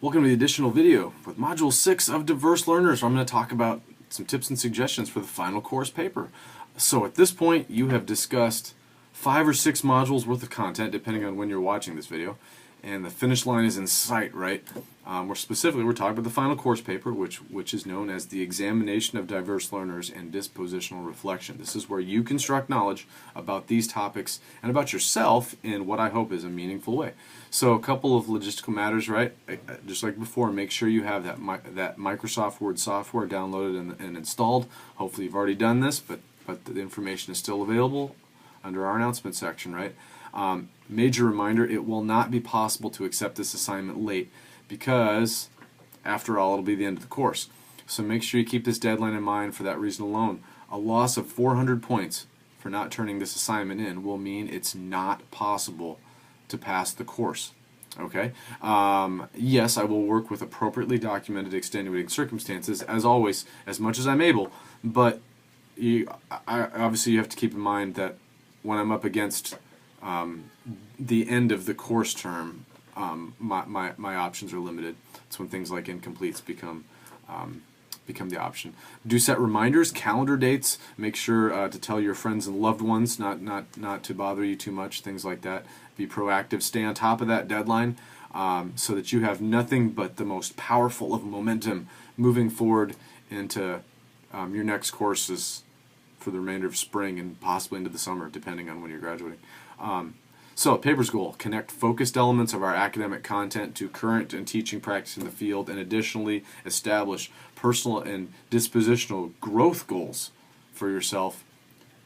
Welcome to the additional video with Module 6 of Diverse Learners, where I'm going to talk about some tips and suggestions for the final course paper. So at this point, you have discussed 5 or 6 modules worth of content, depending on when you're watching this video, and the finish line is in sight, right? We're talking about the final course paper, which is known as the Examination of Diverse Learners and Dispositional Reflection. This is where you construct knowledge about these topics and about yourself in what I hope is a meaningful way. So a couple of logistical matters, right? Just like before, make sure you have that Microsoft Word software downloaded and installed. Hopefully you've already done this, but the information is still available under our announcement section, right? Major reminder, it will not be possible to accept this assignment late because, after all, it'll be the end of the course. So make sure you keep this deadline in mind for that reason alone. A loss of 400 points for not turning this assignment in will mean it's not possible to pass the course. Okay? Yes, I will work with appropriately documented extenuating circumstances, as always, as much as I'm able, but obviously you have to keep in mind that when I'm up against the end of the course term, my options are limited. It's when things like incompletes become the option. Do set reminders, calendar dates. Make sure to tell your friends and loved ones not to bother you too much, things like that. Be proactive. Stay on top of that deadline so that you have nothing but the most powerful of momentum moving forward into your next courses for the remainder of spring and possibly into the summer, depending on when you're graduating. So, paper's goal: connect focused elements of our academic content to current and teaching practice in the field, and additionally establish personal and dispositional growth goals for yourself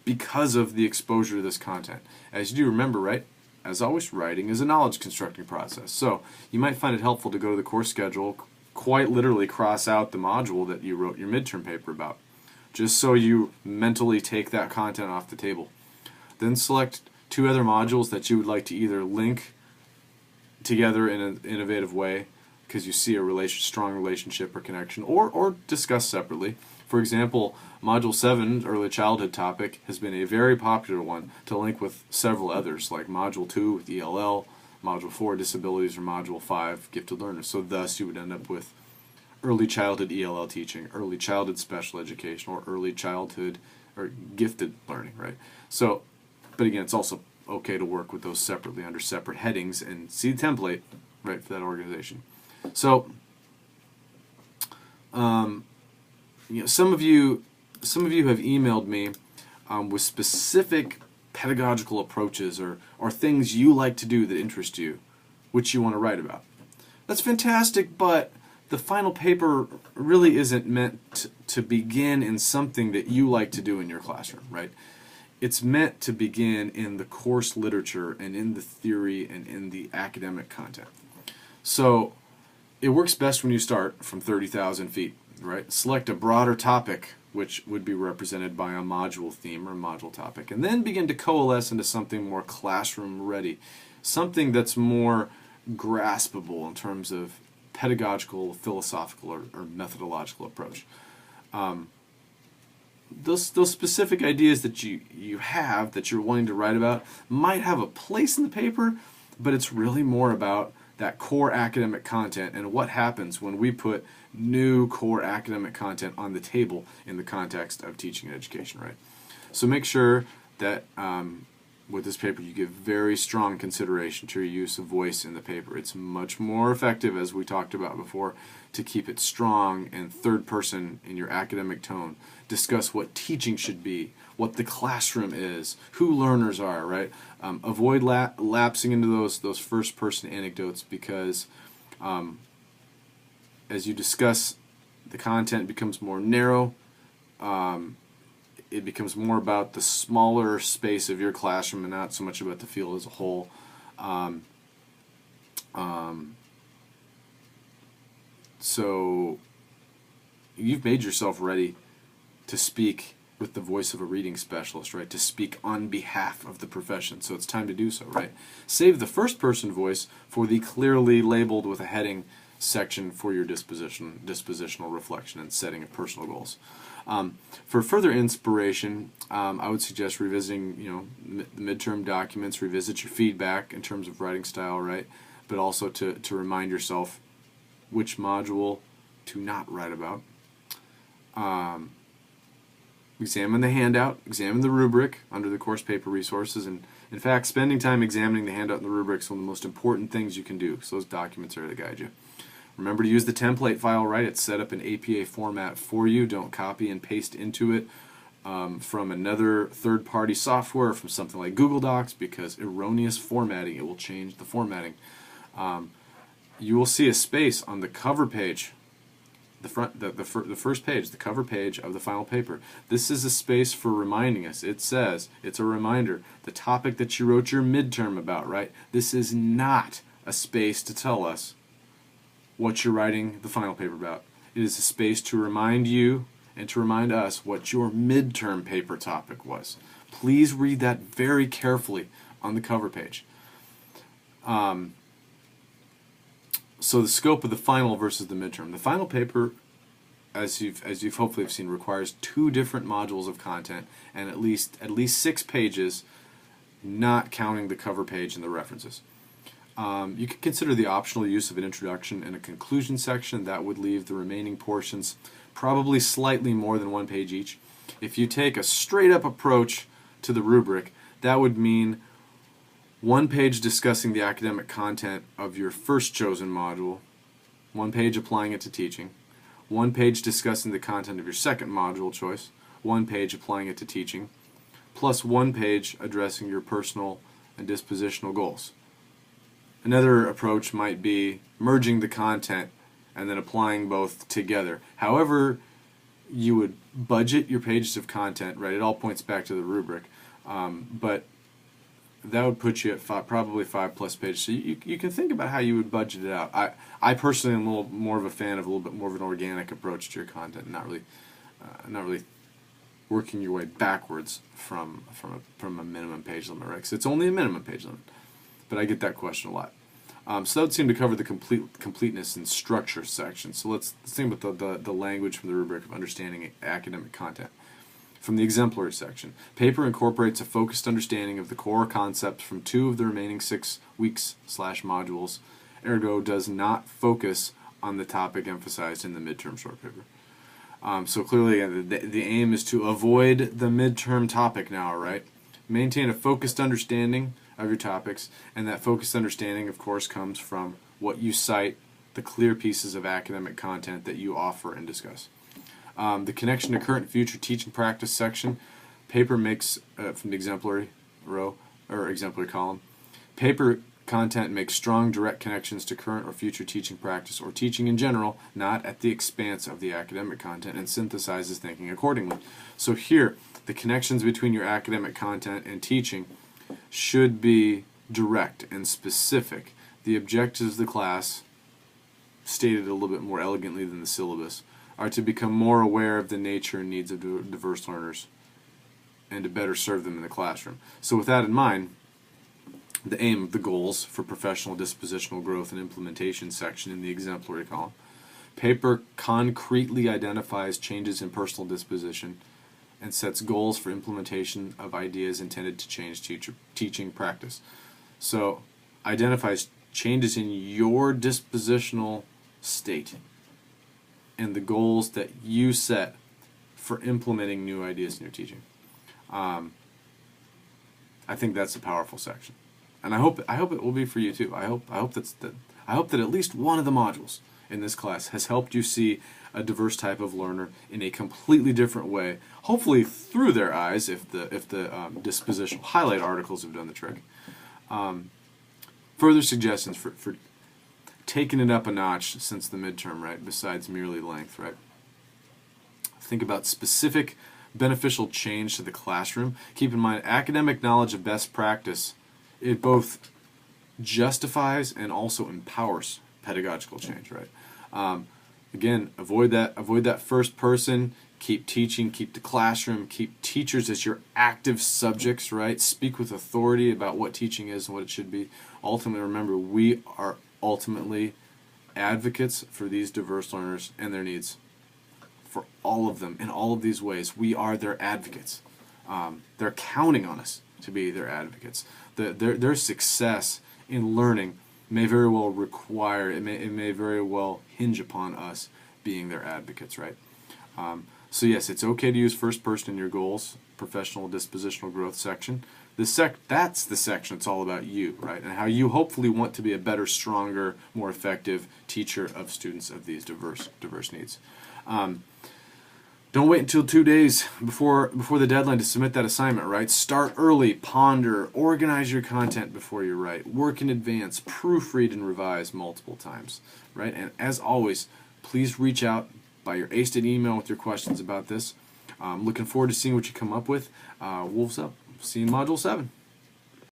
because of the exposure to this content. As you do remember, right, as always, writing is a knowledge constructing process. So, you might find it helpful to go to the course schedule, quite literally cross out the module that you wrote your midterm paper about, just so you mentally take that content off the table. Then select 2 other modules that you would like to either link together in an innovative way because you see a strong relationship or connection, or discuss separately. For example, Module 7, Early Childhood topic, has been a very popular one to link with several others, like Module 2 with ELL, Module 4, Disabilities, or Module 5, Gifted Learners. So thus you would end up with Early Childhood ELL teaching, Early Childhood Special Education, or Early Childhood or Gifted Learning, right? So, but again, it's also okay to work with those separately under separate headings and see the template, right, for that organization. So, some of you have emailed me with specific pedagogical approaches or things you like to do that interest you, which you want to write about. That's fantastic, but the final paper really isn't meant to begin in something that you like to do in your classroom, right? It's meant to begin in the course literature and in the theory and in the academic content. So it works best when you start from 30,000 feet, right? Select a broader topic, which would be represented by a module theme or a module topic, and then begin to coalesce into something more classroom ready, something that's more graspable in terms of pedagogical, philosophical, or methodological approach. Those specific ideas that you have that you're wanting to write about might have a place in the paper, but it's really more about that core academic content and what happens when we put new core academic content on the table in the context of teaching and education, right? So make sure that with this paper you give very strong consideration to your use of voice in the paper. It's much more effective, as we talked about before, to keep it strong and third person in your academic tone. Discuss what teaching should be, what the classroom is, who learners are, right? Avoid lapsing into those first person anecdotes because as you discuss, the content becomes more narrow. It becomes more about the smaller space of your classroom and not so much about the field as a whole. So you've made yourself ready to speak with the voice of a reading specialist, right? To speak on behalf of the profession. So it's time to do so, right? Save the first person voice for the clearly labeled with a heading section for your dispositional reflection and setting of personal goals. For further inspiration, I would suggest revisiting, the midterm documents, revisit your feedback in terms of writing style, right? But also to remind yourself which module to not write about. Examine the handout, examine the rubric under the course paper resources, and in fact, spending time examining the handout and the rubric is one of the most important things you can do, so those documents are to guide you. Remember to use the template file, right? It's set up in APA format for you. Don't copy and paste into it from another third-party software, from something like Google Docs, because erroneous formatting, it will change the formatting. You will see a space on the cover page, the first page, the cover page of the final paper. This is a space for reminding us. It says, it's a reminder, the topic that you wrote your midterm about, right? This is not a space to tell us what you're writing the final paper about. It is a space to remind you and to remind us what your midterm paper topic was. Please read that very carefully on the cover page. So the scope of the final versus the midterm. The final paper, as you've hopefully seen, requires 2 different modules of content and at least 6 pages, not counting the cover page and the references. You could consider the optional use of an introduction and a conclusion section. That would leave the remaining portions probably slightly more than 1 page each. If you take a straight up approach to the rubric, that would mean 1 page discussing the academic content of your first chosen module, 1 page applying it to teaching, 1 page discussing the content of your second module choice, 1 page applying it to teaching, plus 1 page addressing your personal and dispositional goals. Another approach might be merging the content and then applying both together. However you would budget your pages of content, right? It all points back to the rubric, but that would put you at probably 5+ pages. So you can think about how you would budget it out. I personally am a little more of a fan of a little bit more of an organic approach to your content, not really working your way backwards from a minimum page limit, right? Because it's only a minimum page limit. But I get that question a lot. So that would seem to cover the completeness and structure section. So let's think about the language from the rubric of understanding academic content. From the exemplary section, paper incorporates a focused understanding of the core concepts from 2 of the remaining 6 weeks/modules, ergo does not focus on the topic emphasized in the midterm short paper. So clearly the aim is to avoid the midterm topic now, right? Maintain a focused understanding of your topics, and that focused understanding, of course, comes from what you cite, the clear pieces of academic content that you offer and discuss. The connection to current and future teaching practice section, paper makes, from the exemplary row, or exemplary column, paper content makes strong direct connections to current or future teaching practice or teaching in general, not at the expense of the academic content, and synthesizes thinking accordingly. So here, the connections between your academic content and teaching should be direct and specific. The objectives of the class, stated a little bit more elegantly than the syllabus, are to become more aware of the nature and needs of diverse learners and to better serve them in the classroom. So with that in mind, the aim of the goals for professional dispositional growth and implementation section in the exemplary column. Paper concretely identifies changes in personal disposition and sets goals for implementation of ideas intended to change teaching practice. So identifies changes in your dispositional state and the goals that you set for implementing new ideas in your teaching. I think that's a powerful section, and I hope it will be for you too. I hope that at least one of the modules in this class has helped you see a diverse type of learner in a completely different way, hopefully through their eyes, if the dispositional highlight articles have done the trick. Further suggestions for taking it up a notch since the midterm, right, besides merely length, right? Think about specific beneficial change to the classroom. Keep in mind, academic knowledge of best practice, it both justifies and also empowers pedagogical change, right? Again, avoid that first person. Keep teaching, keep the classroom, keep teachers as your active subjects, right? Speak with authority about what teaching is and what it should be. Ultimately, remember, we are ultimately advocates for these diverse learners and their needs. For all of them, in all of these ways, we are their advocates. They're counting on us to be their advocates. Their success in learning may very well require, it may very well hinge upon us being their advocates, right? So yes, it's okay to use first person in your goals, professional dispositional growth section. That's the section. It's all about you, right? And how you hopefully want to be a better, stronger, more effective teacher of students of these diverse needs. Don't wait until 2 days before the deadline to submit that assignment, right? Start early, ponder, organize your content before you write, work in advance, proofread and revise multiple times, right? And as always, please reach out by your ACED email with your questions about this. Looking forward to seeing what you come up with. Wolves up. See you in Module 7.